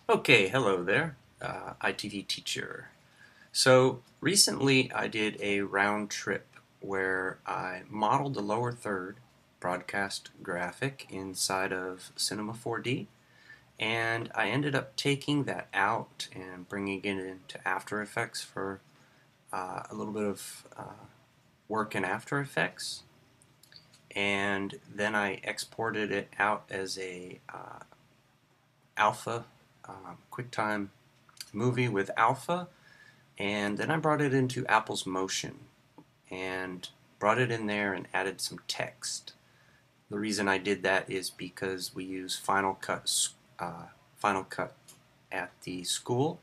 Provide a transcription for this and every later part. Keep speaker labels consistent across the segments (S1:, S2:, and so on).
S1: Okay, hello there, ITV teacher. So recently I did a round trip where I modeled the lower third broadcast graphic inside of Cinema 4D, and I ended up taking that out and bringing it into After Effects for a little bit of work in After Effects, and then I exported it out as a alpha QuickTime movie with alpha. And then I brought it into Apple's Motion and brought it in there and added some text. The reason I did that is because we use Final Cut at the school,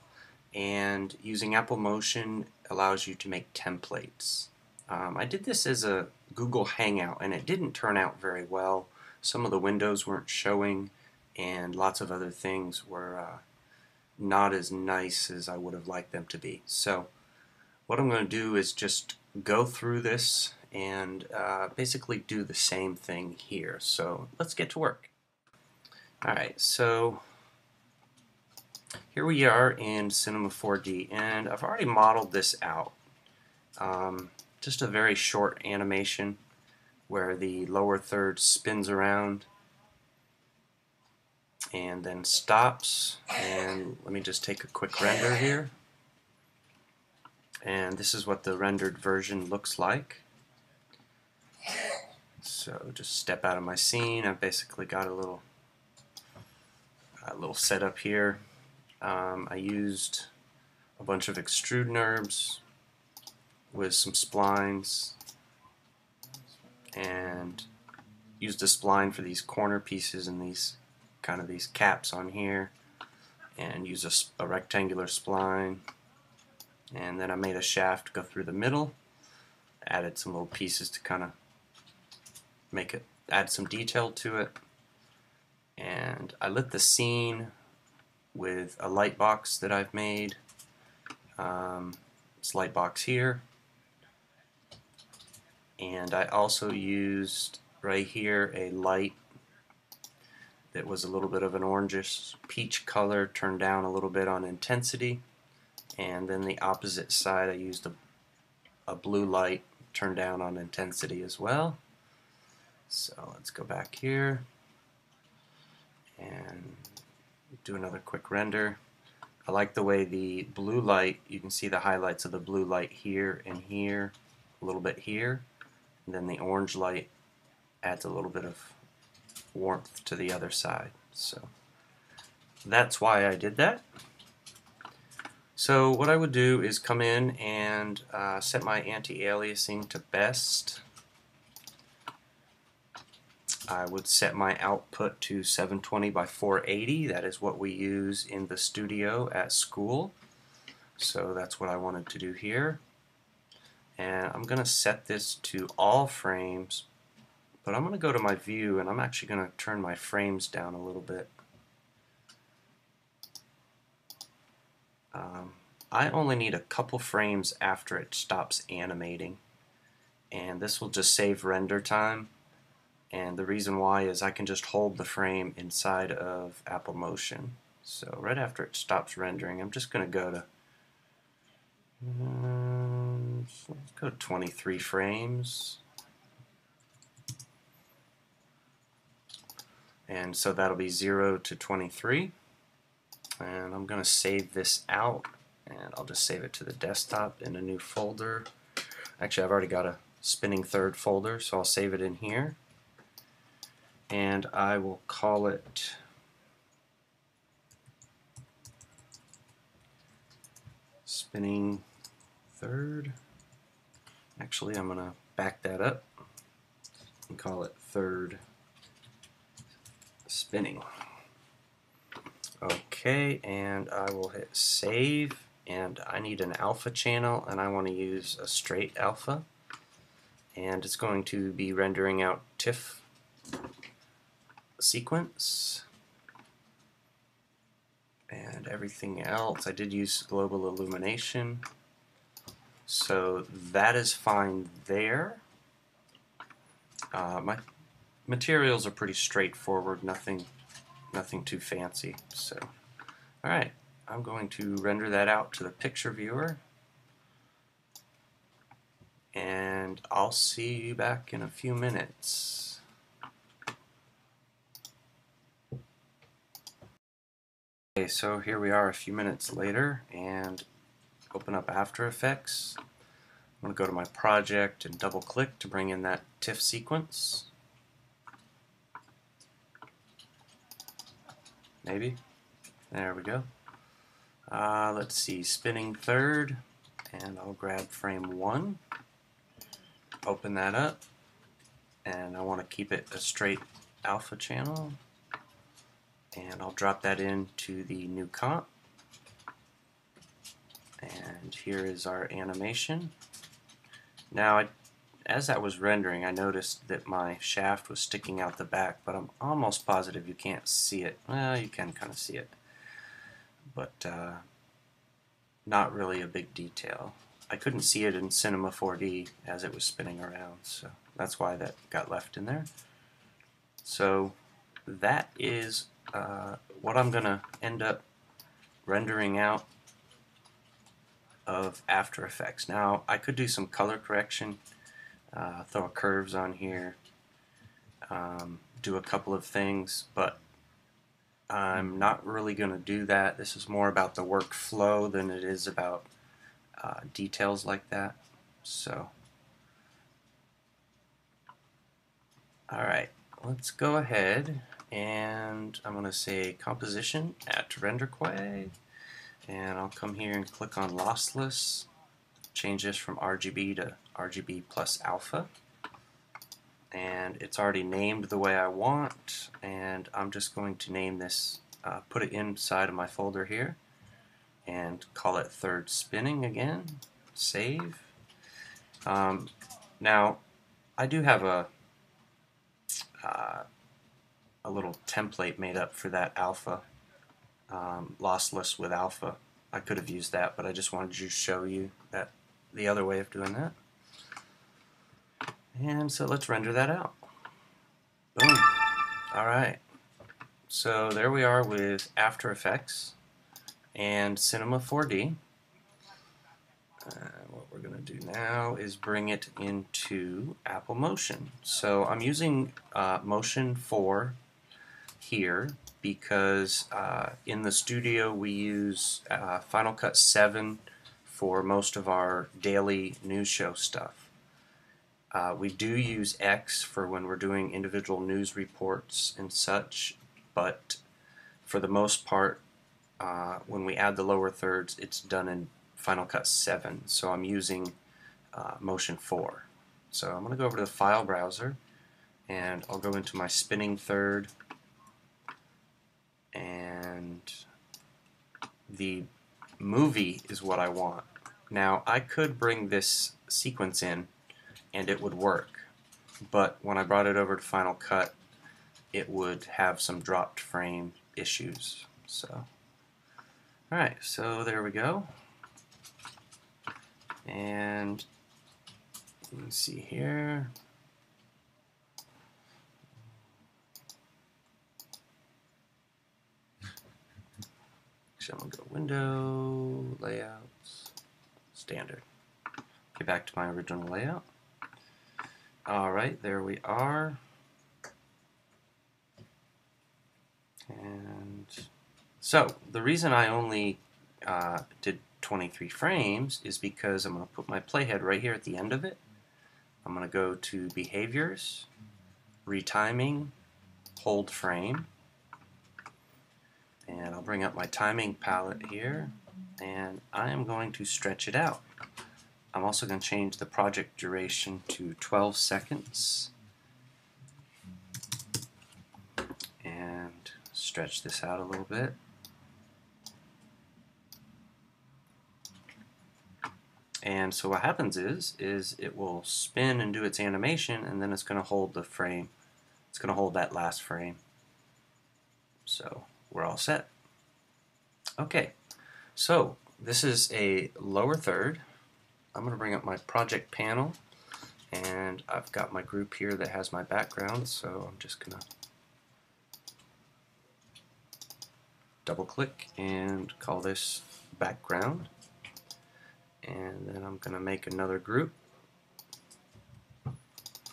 S1: and using Apple Motion allows you to make templates. I did this as a Google Hangout, and it didn't turn out very well. Some of the windows weren't showing, and lots of other things were not as nice as I would have liked them to be. So what I'm going to do is just go through this and basically do the same thing here. So let's get to work. Alright, so here we are in Cinema 4D, and I've already modeled this out. Just a very short animation where the lower third spins around and then stops. And let me just take a quick render here. And this is what the rendered version looks like. So just step out of my scene. I've basically got a little setup here. I used a bunch of extrude NURBS with some splines and used a spline for these corner pieces and these caps on here, and use a rectangular spline, and then I made a shaft go through the middle, added some little pieces to kind of add some detail to it, and I lit the scene with a light box that I've made. This light box here, and I also used right here a light that was a little bit of an orangish peach color, turned down a little bit on intensity, and then the opposite side I used a blue light, turned down on intensity as well. So let's go back here and do another quick render. I like the way the blue light, you can see the highlights of the blue light here and here, a little bit here, and then the orange light adds a little bit of warmth to the other side. So that's why I did that. So what I would do is come in and set my anti-aliasing to best. I would set my output to 720 by 480. That is what we use in the studio at school. So that's what I wanted to do here. And I'm going to set this to all frames, but I'm going to go to my view and I'm actually going to turn my frames down a little bit. I only need a couple frames after it stops animating, and this will just save render time. And the reason why is I can just hold the frame inside of Apple Motion. So right after it stops rendering, I'm just going to go to let's go to 23 frames. And so that'll be 0 to 23. And I'm going to save this out, and I'll just save it to the desktop in a new folder. Actually, I've already got a spinning third folder, so I'll save it in here. And I will call it spinning third. Actually, I'm going to back that up and call it third spinning. Okay, and I will hit save, and I need an alpha channel, and I want to use a straight alpha, and it's going to be rendering out TIFF sequence, and everything else. I did use global illumination, so that is fine there. My materials are pretty straightforward, nothing too fancy. So, Alright, I'm going to render that out to the picture viewer, and I'll see you back in a few minutes. Okay, so here we are a few minutes later, and open up After Effects. I'm going to go to my project and double click to bring in that TIFF sequence. Maybe. There we go. Let's see, spinning third, and I'll grab frame 1, open that up, and I want to keep it a straight alpha channel, and I'll drop that into the new comp, and here is our animation. Now, as I was rendering, I noticed that my shaft was sticking out the back, but I'm almost positive you can't see it. Well, you can kind of see it, but not really a big detail. I couldn't see it in Cinema 4D as it was spinning around, so that's why that got left in there. So that is what I'm going to end up rendering out of After Effects. Now, I could do some color correction, throw curves on here, do a couple of things, but I'm not really going to do that. This is more about the workflow than it is about details like that. So, alright, let's go ahead and I'm going to say composition at RenderQuay, and I'll come here and click on lossless, change this from RGB to RGB plus alpha, and it's already named the way I want, and I'm just going to name this, put it inside of my folder here, and call it third spinning again, save. Now, I do have a little template made up for that alpha, lossless with alpha. I could have used that, but I just wanted to show you that the other way of doing that. And so let's render that out. Boom. Alright. So there we are with After Effects and Cinema 4D. What we're going to do now is bring it into Apple Motion. So I'm using Motion 4 here because in the studio we use Final Cut 7 for most of our daily news show stuff. We do use X for when we're doing individual news reports and such, but for the most part, when we add the lower thirds, it's done in Final Cut 7, so I'm using Motion 4. So I'm going to go over to the file browser, and I'll go into my spinning third, and the movie is what I want. Now, I could bring this sequence in and it would work, but when I brought it over to Final Cut, it would have some dropped frame issues. So, alright, so there we go. And you can see here. Actually, I'm going to go Window, Layouts, Standard. Get back to my original layout. Alright, there we are. And so, the reason I only did 23 frames is because I'm going to put my playhead right here at the end of it. I'm going to go to Behaviors, Retiming, Hold Frame, and I'll bring up my timing palette here, and I am going to stretch it out. I'm also going to change the project duration to 12 seconds and stretch this out a little bit. And so what happens is it will spin and do its animation, and then it's going to hold the frame. It's going to hold that last frame. So we're all set. Okay, so this is a lower third. I'm going to bring up my project panel, and I've got my group here that has my background, so I'm just going to double click and call this background. And then I'm going to make another group.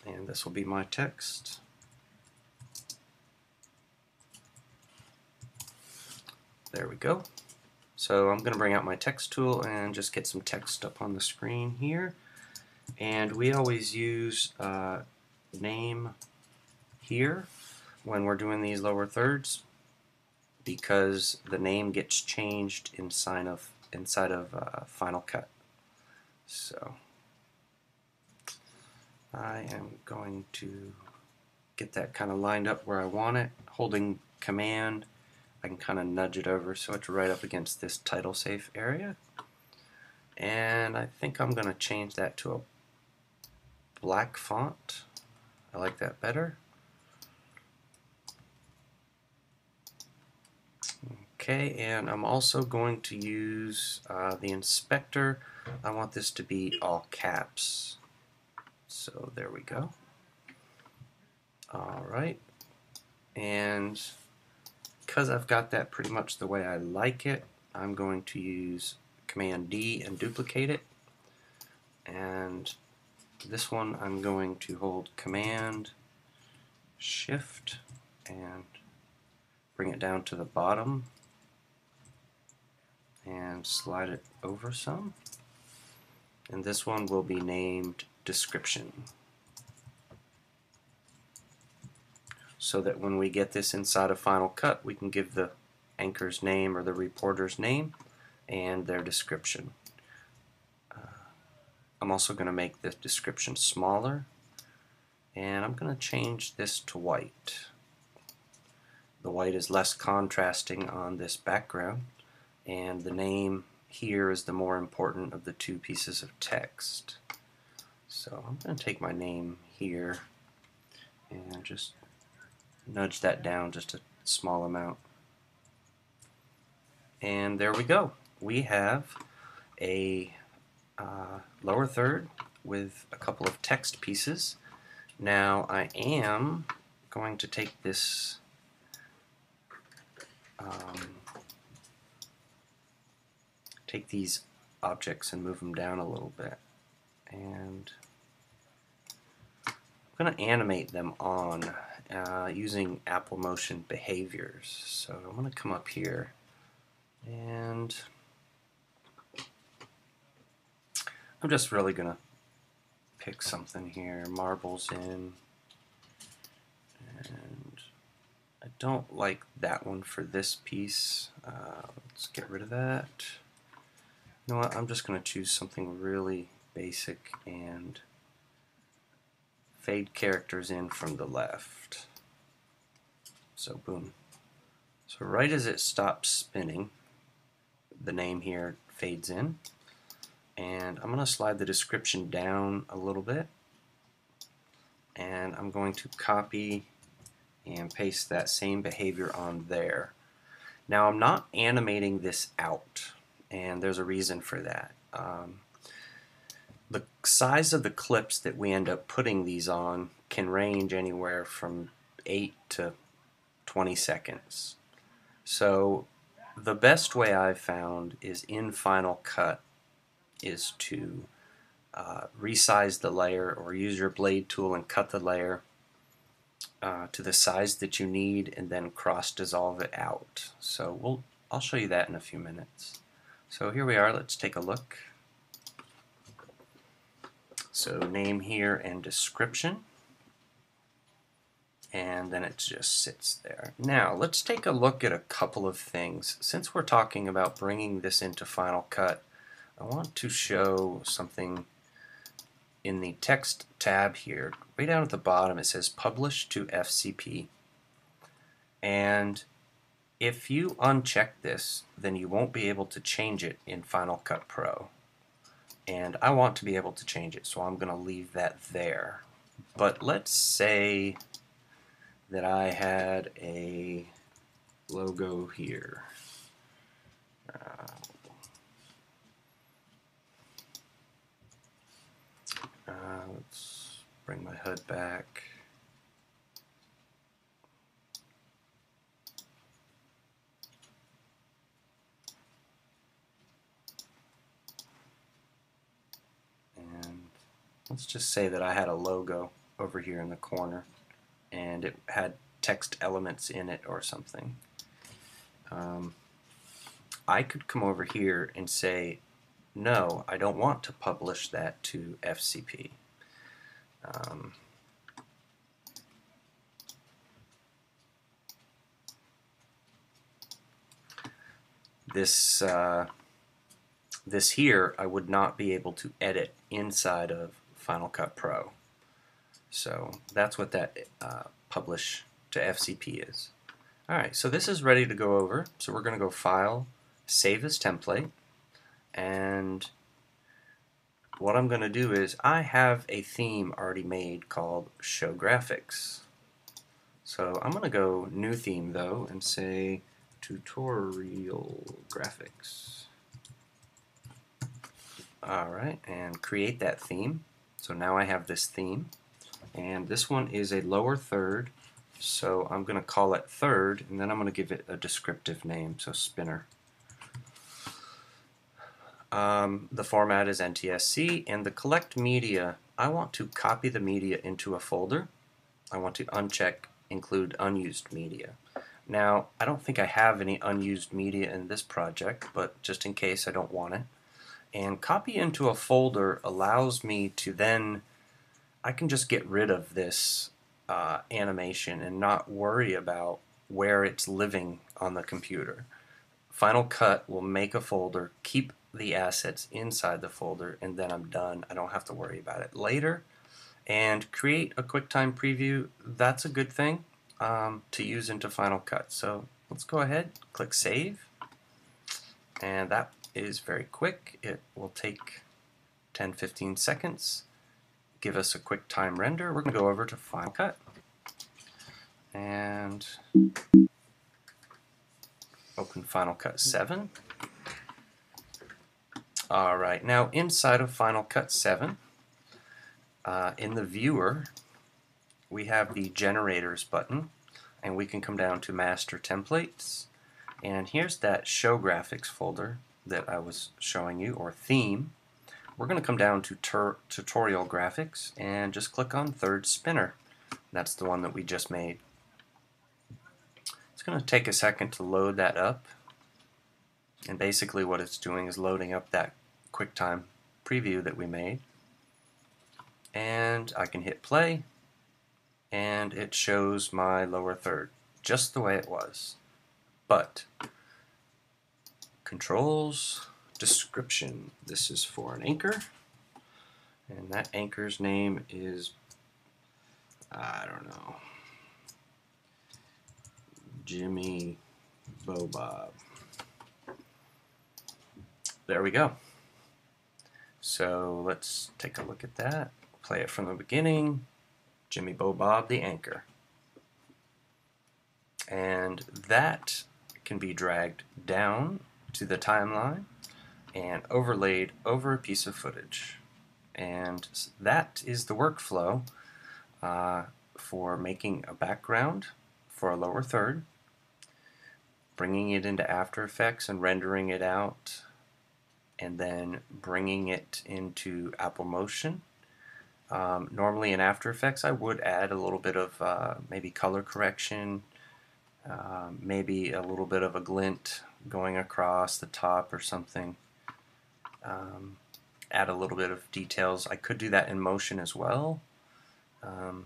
S1: And this will be my text. There we go. So I'm going to bring out my text tool and just get some text up on the screen here. And we always use name here when we're doing these lower thirds, because the name gets changed inside of Final Cut. So I am going to get that kind of lined up where I want it. Holding Command, I can kind of nudge it over so it's right up against this title safe area. And I think I'm going to change that to a black font. I like that better. Okay, and I'm also going to use the inspector. I want this to be all caps. So there we go. Alright, and because I've got that pretty much the way I like it, I'm going to use Command D and duplicate it. And this one I'm going to hold Command Shift and bring it down to the bottom and slide it over some. And this one will be named Description, so that when we get this inside of Final Cut, we can give the anchor's name or the reporter's name and their description. I'm also going to make this description smaller, and I'm going to change this to white. The white is less contrasting on this background, and the name here is the more important of the two pieces of text. So I'm going to take my name here and just nudge that down just a small amount. And there we go. We have a lower third with a couple of text pieces. Now I am going to take this take these objects and move them down a little bit, and I'm going to animate them on using Apple Motion behaviors. So I'm going to come up here and I'm just really going to pick something here, marbles in, and I don't like that one for this piece. Let's get rid of that. You know what, I'm just going to choose something really basic and fade characters in from the left. So boom. So right as it stops spinning, the name here fades in. And I'm going to slide the description down a little bit. And I'm going to copy and paste that same behavior on there. Now I'm not animating this out, and there's a reason for that. The size of the clips that we end up putting these on can range anywhere from 8 to 20 seconds. So the best way I've found is in Final Cut is to resize the layer, or use your blade tool and cut the layer to the size that you need, and then cross dissolve it out. So I'll show you that in a few minutes. So here we are, let's take a look. So name here and description, and then it just sits there. Now let's take a look at a couple of things. Since we're talking about bringing this into Final Cut, I want to show something in the text tab here. Way down at the bottom it says publish to FCP, and if you uncheck this, then you won't be able to change it in Final Cut Pro. And I want to be able to change it, so I'm going to leave that there. But let's say that I had a logo here. Let's bring my HUD back. let's just say that I had a logo over here in the corner and it had text elements in it or something. I could come over here and say, no, I don't want to publish that to FCP. This here I would not be able to edit inside of Final Cut Pro. So that's what that publish to FCP is. Alright, so this is ready to go over. So we're going to go File, Save as Template, and what I'm going to do is I have a theme already made called Show Graphics. So I'm going to go New Theme though and say Tutorial Graphics. Alright, and create that theme. So now I have this theme, and this one is a lower third, so I'm going to call it third, and then I'm going to give it a descriptive name, so spinner. The format is NTSC, and the collect media, I want to copy the media into a folder. I want to uncheck include unused media. Now, I don't think I have any unused media in this project, but just in case I don't want it. And copy into a folder allows me to then, I can just get rid of this animation and not worry about where it's living on the computer. Final Cut will make a folder, keep the assets inside the folder, and then I'm done. I don't have to worry about it later. And create a QuickTime preview, that's a good thing to use into Final Cut. So let's go ahead, click Save, and that is very quick. It will take 10-15 seconds, give us a quick time render. We're going to go over to Final Cut and open Final Cut 7. Alright, now inside of Final Cut 7, in the viewer, we have the Generators button, and we can come down to Master Templates, and here's that Show Graphics folder that I was showing you, or theme. We're going to come down to Tutorial Graphics and just click on Third Spinner. That's the one that we just made. It's going to take a second to load that up, and basically what it's doing is loading up that QuickTime preview that we made. And I can hit play, and it shows my lower third just the way it was. But Controls, Description, this is for an anchor, and that anchor's name is, I don't know, Jimmy Bobob. There we go. So let's take a look at that. Play it from the beginning. Jimmy Bobob, the anchor. And that can be dragged down to the timeline and overlaid over a piece of footage. And that is the workflow for making a background for a lower third, bringing it into After Effects and rendering it out, and then bringing it into Apple Motion. Normally in After Effects I would add a little bit of maybe color correction, maybe a little bit of a glint going across the top or something. Add a little bit of details. I could do that in Motion as well, and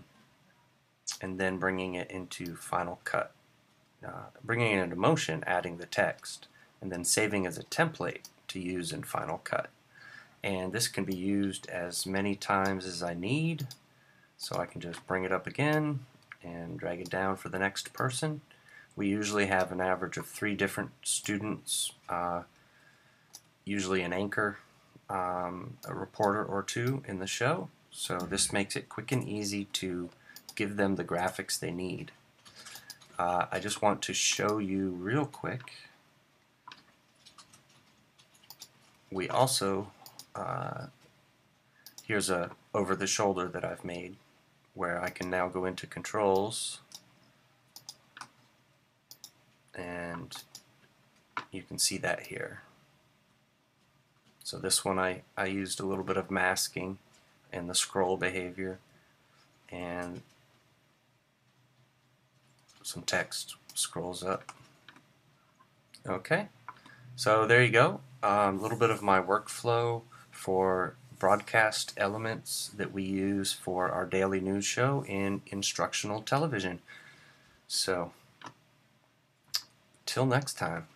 S1: then bringing it into Final Cut. Bringing it into Motion, adding the text, and then saving as a template to use in Final Cut. And this can be used as many times as I need, so I can just bring it up again and drag it down for the next person. We usually have an average of 3 different students, usually an anchor, a reporter or 2 in the show, so this makes it quick and easy to give them the graphics they need. I just want to show you real quick. We also, here's a over the shoulder that I've made where I can now go into Controls, and you can see that here. So this one I used a little bit of masking and the scroll behavior, and some text scrolls up. Okay, so there you go. A little bit of my workflow for broadcast elements that we use for our daily news show in instructional television. So, till next time.